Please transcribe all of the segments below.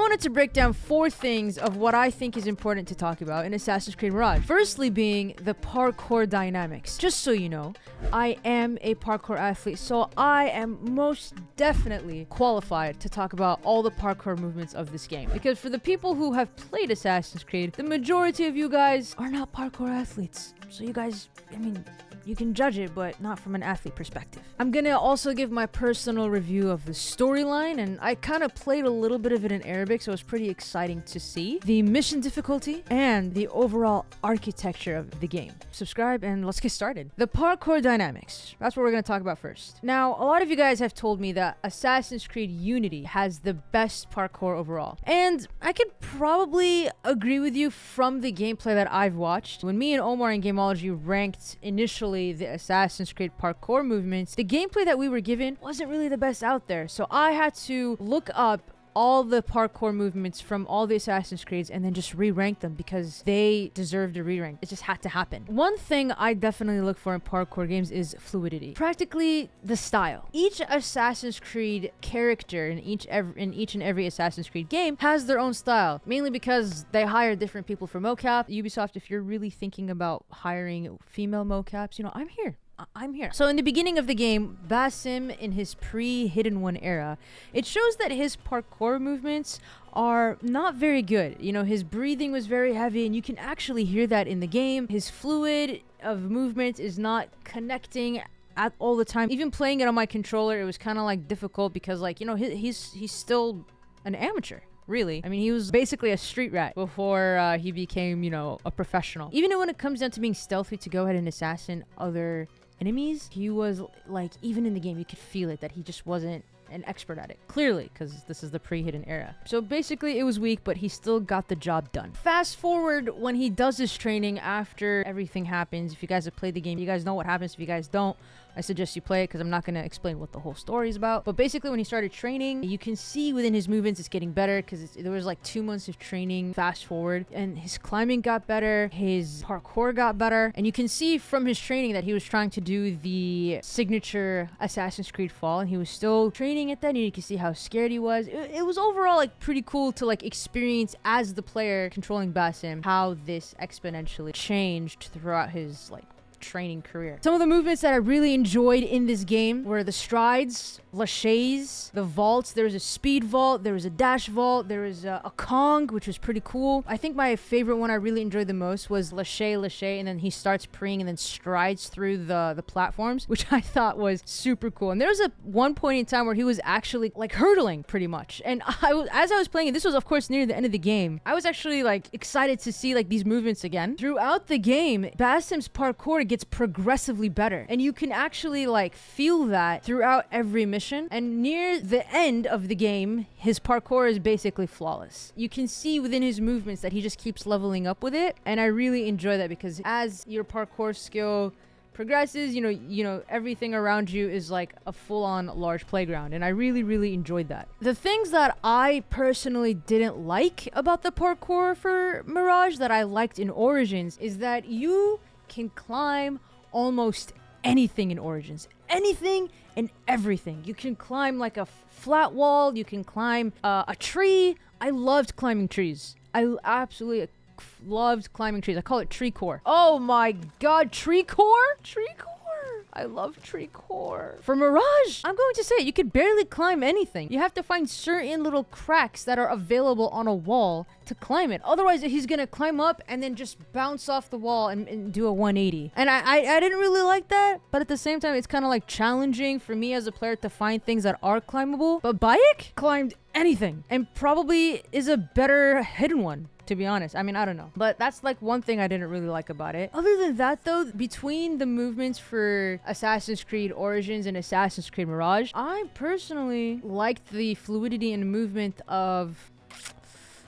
wanted to break down 4 things of what I think is important to talk about in Assassin's Creed Mirage. Firstly being the parkour dynamics. Just so you know, I am a parkour athlete, so I am most definitely qualified to talk about all the parkour movements of this game. Because for the people who have played Assassin's Creed, the majority of you guys are not parkour athletes. So you guys, I mean, you can judge it, but not from an athlete perspective. I'm gonna also give my personal review of the storyline, and I kind of played a little bit of it in Arabic, so it was pretty exciting to see. The mission difficulty, and the overall architecture of the game. Subscribe, and let's get started. The parkour dynamics. That's what we're gonna talk about first. Now, a lot of you guys have told me that Assassin's Creed Unity has the best parkour overall. And I could probably agree with you from the gameplay that I've watched. When me and Omar in Gameology ranked initially the Assassin's Creed parkour movements, the gameplay that we were given wasn't really the best out there. So I had to look up all the parkour movements from all the Assassin's Creeds and then just re-rank them because they deserved a re-rank. It just had to happen. One thing I definitely look for in parkour games is fluidity. Practically the style. Each Assassin's Creed character in each and every Assassin's Creed game has their own style, mainly because they hire different people for mocap. Ubisoft, if you're really thinking about hiring female mocaps, you know, I'm here. So in the beginning of the game, Basim, in his pre-Hidden One era, it shows that his parkour movements are not very good. You know, his breathing was very heavy, and you can actually hear that in the game. His fluid of movement is not connecting at all the time. Even playing it on my controller, it was kind of like difficult because, like, you know, he's still an amateur. Really. I mean, he was basically a street rat before he became, you know, a professional. Even when it comes down to being stealthy to go ahead and assassin other enemies, he was like, even in the game, you could feel it that he just wasn't an expert at it. Clearly, because this is the pre-hidden era. So basically, it was weak, but he still got the job done. Fast forward when he does his training after everything happens. If you guys have played the game, you guys know what happens. If you guys don't, I suggest you play it because I'm not going to explain what the whole story is about. But basically, when he started training, you can see within his movements it's getting better because there was like 2 months of training fast forward, and his climbing got better, his parkour got better, and you can see from his training that he was trying to do the signature Assassin's Creed fall, and he was still training at that, and you can see how scared he was. It was overall like pretty cool to like experience as the player controlling Basim how this exponentially changed throughout his like training career. Some of the movements that I really enjoyed in this game were the strides, laches, the vaults. There was a speed vault, there was a dash vault, there was a Kong, which was pretty cool. I think my favorite one I really enjoyed the most was lache, and then he starts preying and then strides through the platforms, which I thought was super cool. And there was one point in time where he was actually like hurdling pretty much. And as I was playing it, this was of course near the end of the game, I was actually like excited to see like these movements again. Throughout the game, Basim's parkour gets progressively better, and you can actually like feel that throughout every mission. And near the end of the game, his parkour is basically flawless. You can see within his movements that he just keeps leveling up with it, and I really enjoy that because as your parkour skill progresses, you know everything around you is like a full-on large playground, and I really enjoyed that. The things that I personally didn't like about the parkour for Mirage that I liked in Origins is that you can climb almost anything in Origins. Anything and everything. You can climb like a flat wall. You can climb a tree. I loved climbing trees. I absolutely loved climbing trees. I call it tree core. Oh my god, tree core? Tree core. I love tree core. For Mirage, I'm going to say you could barely climb anything. You have to find certain little cracks that are available on a wall to climb it. Otherwise, he's gonna climb up and then just bounce off the wall and do a 180. And I didn't really like that, but at the same time, it's kind of like challenging for me as a player to find things that are climbable. But Bayek climbed anything and probably is a better hidden one, to be honest. I mean, I don't know. But that's like one thing I didn't really like about it. Other than that though, between the movements for Assassin's Creed Origins and Assassin's Creed Mirage, I personally liked the fluidity and movement of...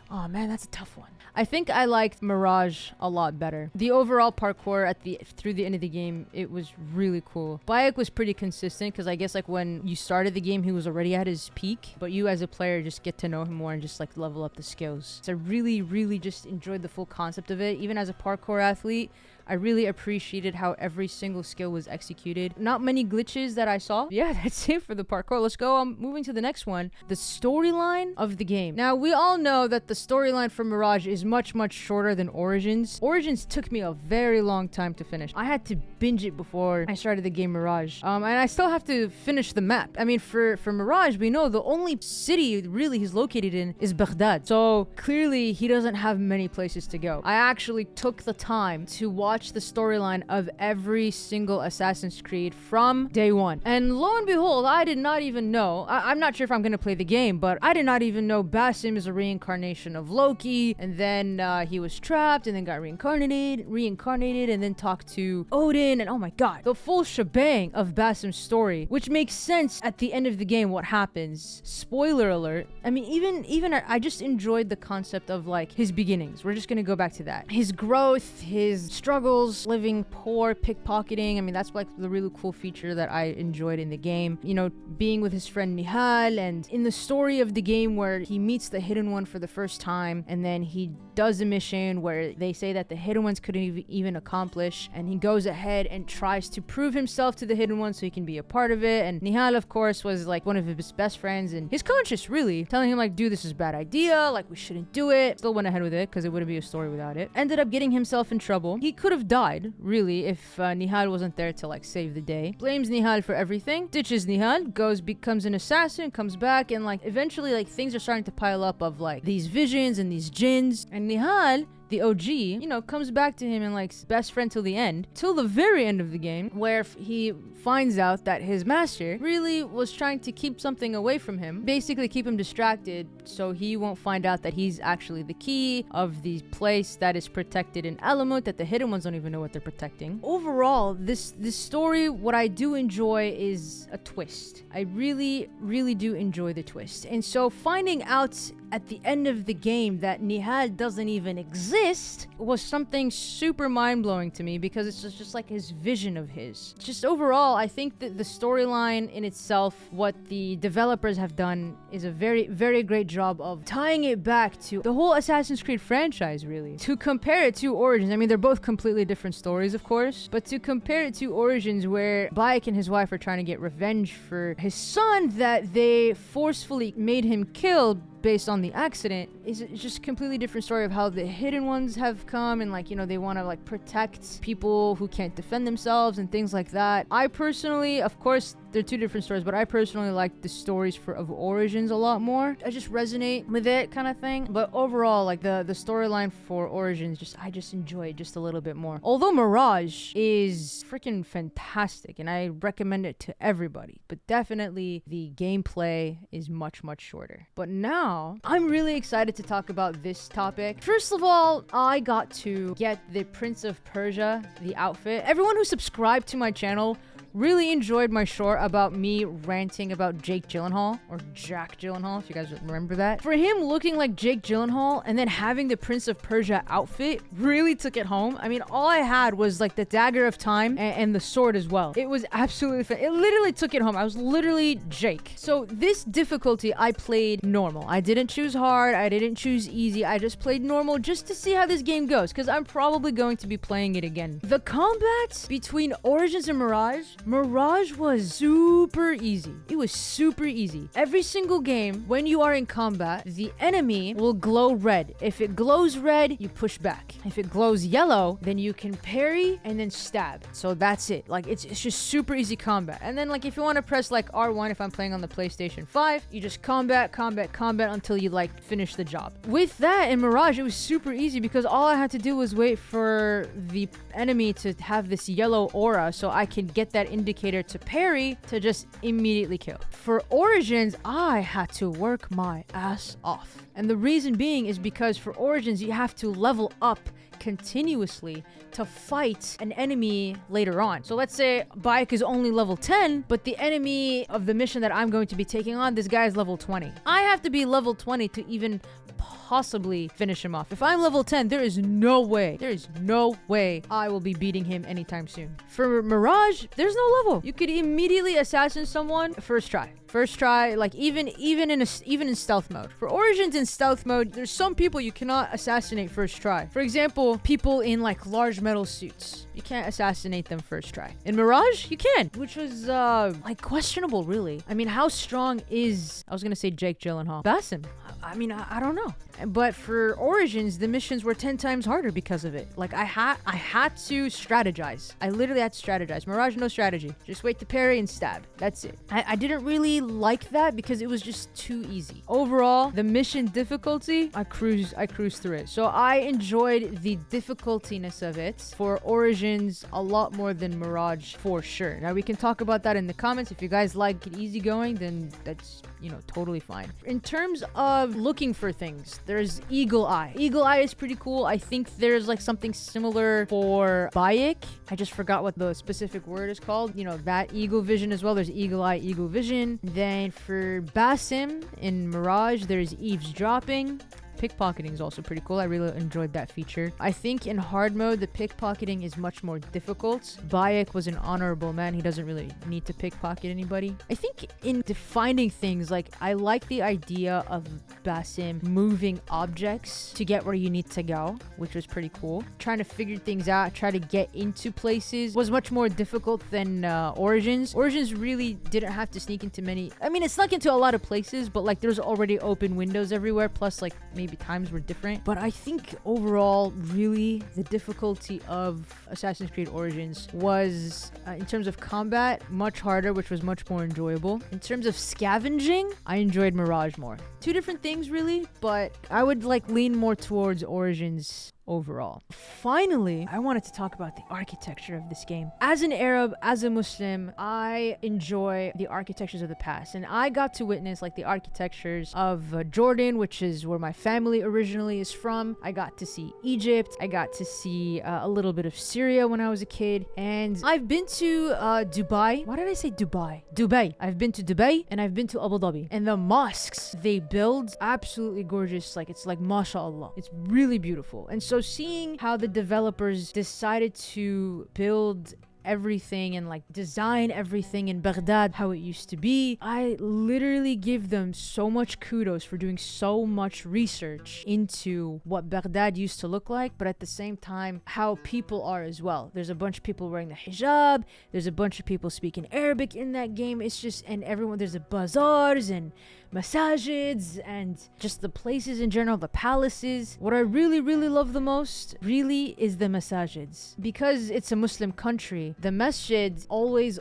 Oh man, that's a tough one. I think I liked Mirage a lot better. The overall parkour through the end of the game, it was really cool. Bayek was pretty consistent because I guess like when you started the game, he was already at his peak, but you as a player just get to know him more and just like level up the skills. So I really just enjoyed the full concept of it. Even as a parkour athlete, I really appreciated how every single skill was executed. Not many glitches that I saw. Yeah, that's it for the parkour. Let's go. I'm moving to the next one. The storyline of the game. Now, we all know that the storyline for Mirage is much, much shorter than Origins. Origins took me a very long time to finish. I had to binge it before I started the game Mirage. And I still have to finish the map. I mean, for Mirage, we know the only city really he's located in is Baghdad. So clearly he doesn't have many places to go. I actually took the time to watch the storyline of every single Assassin's Creed from day one. And lo and behold, I did not even know, I'm not sure if I'm going to play the game, but I did not even know Basim is a reincarnation of Loki. And then he was trapped and then got reincarnated and then talked to Odin. And oh my god, the full shebang of Basim's story, which makes sense at the end of the game what happens. Spoiler alert. I mean, even I just enjoyed the concept of like his beginnings. We're just gonna go back to that. His growth, his struggles, living poor, pickpocketing. I mean, that's like the really cool feature that I enjoyed in the game. You know, being with his friend Nihal, and in the story of the game where he meets the Hidden One for the first time, and then he does a mission where they say that the Hidden Ones couldn't even accomplish, and he goes ahead and tries to prove himself to the Hidden One so he can be a part of it. And Nihal, of course, was like one of his best friends, and his conscience really telling him like, dude, this is a bad idea, like we shouldn't do it. Still went ahead with it because it wouldn't be a story without it. Ended up getting himself in trouble. He could have died really if Nihal wasn't there to like save the day. Blames Nihal for everything, ditches Nihal, becomes an assassin, comes back, and like eventually like things are starting to pile up of like these visions and these jinns, and Nihal, the OG, you know, comes back to him and like best friend till the end, till the very end of the game, where he finds out that his master really was trying to keep something away from him, basically keep him distracted so he won't find out that he's actually the key of the place that is protected in Alamut, that the Hidden Ones don't even know what they're protecting. Overall, this story, what I do enjoy is a twist. I really, really do enjoy the twist. And so finding out at the end of the game that Nihal doesn't even exist was something super mind-blowing to me, because it's just like his vision of his. Just overall, I think that the storyline in itself, what the developers have done is a very, very great job of tying it back to the whole Assassin's Creed franchise, really. To compare it to Origins, I mean, they're both completely different stories, of course, but to compare it to Origins, where Bayek and his wife are trying to get revenge for his son that they forcefully made him kill based on the accident, is just a completely different story of how the Hidden Ones have come and like, you know, they want to like protect people who can't defend themselves and things like that. I personally, of course, they're two different stories, but I personally like the stories of Origins a lot more. I just resonate with it kind of thing. But overall, like the storyline for Origins, I just enjoy it just a little bit more. Although Mirage is freaking fantastic and I recommend it to everybody, but definitely the gameplay is much, much shorter. But now I'm really excited to talk about this topic. First of all, I got to get the Prince of Persia, the outfit. Everyone who subscribed to my channel really enjoyed my short about me ranting about Jake Gyllenhaal, or Jack Gyllenhaal, if you guys remember that. For him looking like Jake Gyllenhaal and then having the Prince of Persia outfit really took it home. I mean, all I had was like the Dagger of Time and the sword as well. It was absolutely fun. It literally took it home. I was literally Jake. So this difficulty, I played normal. I didn't choose hard. I didn't choose easy. I just played normal just to see how this game goes, because I'm probably going to be playing it again. The combat between Origins and Mirage was super easy. It was super easy. Every single game, when you are in combat, the enemy will glow red. If it glows red, you push back. If it glows yellow, then you can parry and then stab. So that's it. Like, it's just super easy combat. And then, like, if you want to press, like, R1 if I'm playing on the PlayStation 5, you just combat until you, like, finish the job. With that, in Mirage, it was super easy because all I had to do was wait for the enemy to have this yellow aura so I can get that indicator to parry to just immediately kill. For Origins, I had to work my ass off. And the reason being is because for Origins, you have to level up continuously to fight an enemy later on. So let's say Bayek is only level 10, but the enemy of the mission that I'm going to be taking on, this guy is level 20. I have to be level 20 to even possibly finish him off. If I'm level 10, there is no way I will be beating him anytime soon. For Mirage, there's no level. You could immediately assassinate someone first try. First try, like even in stealth mode. For Origins in stealth mode, there's some people you cannot assassinate first try. For example, people in like large metal suits. You can't assassinate them first try. In Mirage, you can, which was like questionable, really. I mean, how strong is, I was gonna say Jake Gyllenhaal, Basim? I mean, I don't know. But for Origins, the missions were 10 times harder because of it. Like I had to strategize. I literally had to strategize. Mirage, no strategy. Just wait to parry and stab. That's it. I didn't really like that because it was just too easy. Overall, the mission difficulty, I cruised through it. So I enjoyed the difficultiness of it for Origins a lot more than Mirage for sure. Now we can talk about that in the comments. If you guys like it easygoing, then that's, you know, totally fine. In terms of looking for things, there's Eagle Eye. Eagle Eye is pretty cool. I think there's like something similar for Bayek. I just forgot what the specific word is called. You know, that Eagle Vision as well. There's Eagle Eye, Eagle Vision. Then for Basim in Mirage, there's eavesdropping. Pickpocketing is also pretty cool. I really enjoyed that feature. I think in hard mode, the pickpocketing is much more difficult. Bayek was an honorable man. He doesn't really need to pickpocket anybody. I think in defining things, like I like the idea of Basim moving objects to get where you need to go, which was pretty cool. Trying to figure things out, try to get into places was much more difficult than Origins. Origins really didn't have to sneak into many. I mean, it snuck into a lot of places, but like there's already open windows everywhere. Plus, like maybe times were different. But I think overall, really, the difficulty of Assassin's Creed Origins was, in terms of combat, much harder, which was much more enjoyable. In terms of scavenging, I enjoyed Mirage more. Two different things, really, but I would like lean more towards Origins overall. Finally, I wanted to talk about the architecture of this game. As an Arab, as a Muslim, I enjoy the architectures of the past, and I got to witness like the architectures of Jordan, which is where my family originally is from. I got to see Egypt. I got to see a little bit of Syria when I was a kid, and I've been to Dubai. Why did I say Dubai? Dubai. I've been to Dubai and I've been to Abu Dhabi, and the mosques they build, absolutely gorgeous. Like it's like mashallah. It's really beautiful. And so seeing how the developers decided to build everything and like design everything in Baghdad how it used to be, I literally give them so much kudos for doing so much research into what Baghdad used to look like, but at the same time how people are as well. There's a bunch of people wearing the hijab, there's a bunch of people speaking Arabic in that game. It's just, and everyone, there's a bazaars and masajids and just the places in general, the palaces. What I really love the most really is the masajids. Because it's a Muslim country, the masjid always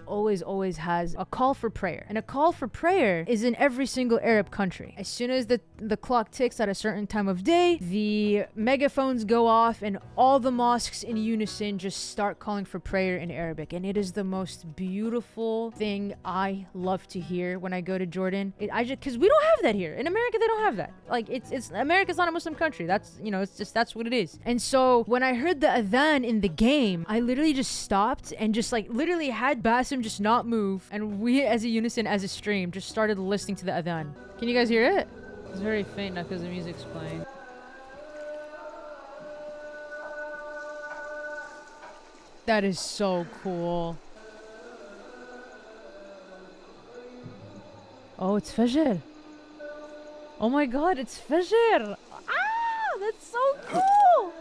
has a call for prayer. And a call for prayer is in every single Arab country. As soon as the clock ticks at a certain time of day, the megaphones go off and all the mosques in unison just start calling for prayer in Arabic. And it is the most beautiful thing I love to hear when I go to Jordan. Because we don't have that here. In America, they don't have that. Like, it's America's not a Muslim country. That's, you know, it's just, that's what it is. And so when I heard the adhan in the game, I literally just stopped and just like literally had Basim just not move. And we as a unison, as a stream, just started listening to the adhan. Can you guys hear it? It's very faint now because the music's playing. That is so cool. Oh, it's Fajr. Oh my god, it's Fajr. Ah, that's so cool.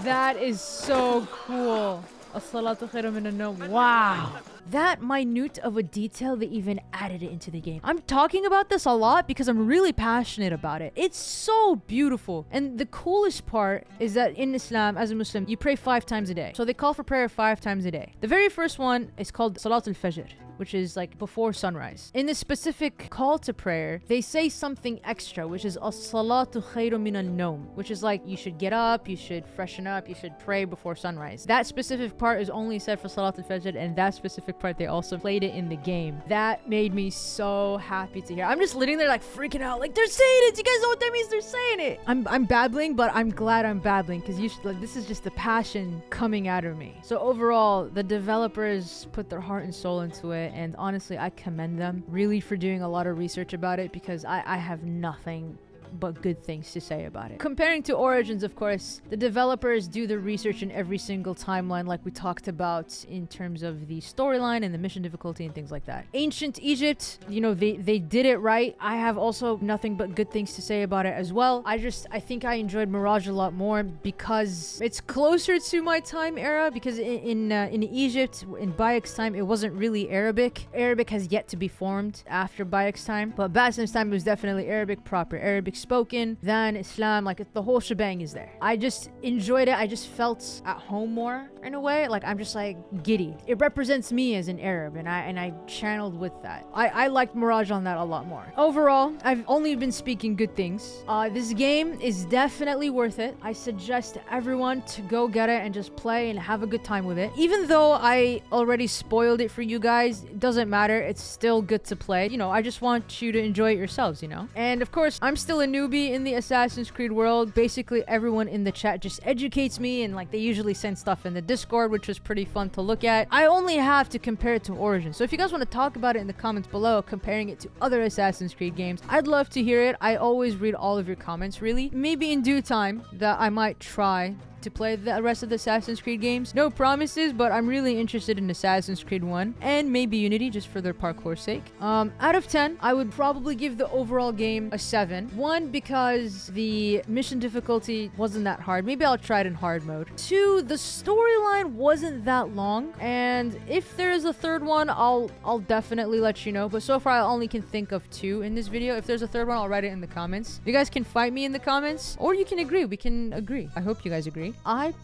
That is so cool. As-salatu khairun min an-nawm. Wow. That minute of a detail, they even added it into the game. I'm talking about this a lot because I'm really passionate about it. It's so beautiful. And the coolest part is that in Islam, as a Muslim, you pray 5 times a day. So they call for prayer 5 times a day. The very first one is called Salatul Fajr, which is like before sunrise. In this specific call to prayer, they say something extra, which is as-salatu khairun min an-nawm, which is like you should get up, you should freshen up, you should pray before sunrise. That specific part is only said for Salatul Fajr, and that specific part they also played it in the game. That made me so happy to hear. I'm just sitting there like freaking out, like they're saying it. You guys know what that means? They're saying it. I'm babbling, but I'm glad I'm babbling because you should, like, this is just the passion coming out of me. So overall, the developers put their heart and soul into it. And honestly, I commend them really for doing a lot of research about it because I have nothing but good things to say about it. Comparing to Origins, of course, the developers do the research in every single timeline like we talked about in terms of the storyline and the mission difficulty and things like that. Ancient Egypt, you know, they did it right. I have also nothing but good things to say about it as well. I think I enjoyed Mirage a lot more because it's closer to my time era, because in Egypt, in Bayek's time, it wasn't really Arabic. Arabic has yet to be formed after Bayek's time, but Basim's time was definitely Arabic proper, Arabic spoken, then Islam, like the whole shebang is there. I just enjoyed it. I just felt at home more in a way. Like I'm just like giddy. It represents me as an Arab, and I channeled with that. I liked Mirage on that a lot more. Overall, I've only been speaking good things. This game is definitely worth it. I suggest everyone to go get it and just play and have a good time with it. Even though I already spoiled it for you guys, it doesn't matter. It's still good to play. You know, I just want you to enjoy it yourselves, you know? And of course, I'm still a newbie in the Assassin's Creed world. Basically, everyone in the chat just educates me, and like they usually send stuff in the Discord, which was pretty fun to look at. I only have to compare it to Origins. So if you guys want to talk about it in the comments below, comparing it to other Assassin's Creed games, I'd love to hear it. I always read all of your comments, really. Maybe in due time that I might try to play the rest of the Assassin's Creed games. No promises, but I'm really interested in Assassin's Creed 1 and maybe Unity, just for their parkour sake. Out of 10, I would probably give the overall game a 7. 1, because the mission difficulty wasn't that hard. Maybe I'll try it in hard mode. 2, the storyline wasn't that long, and if there is a third one, I'll definitely let you know, but so far I only can think of 2 in this video. If there's a third one, I'll write it in the comments. You guys can fight me in the comments, or you can agree. We can agree. I hope you guys agree. I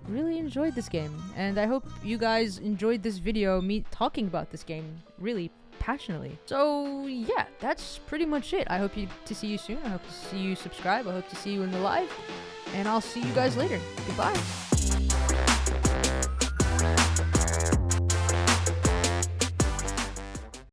really enjoyed this game, and I hope you guys enjoyed this video, me talking about this game really passionately. So yeah, that's pretty much it. I hope to see you soon. I hope to see you subscribe. I hope to see you in the live, and I'll see you guys later. Goodbye.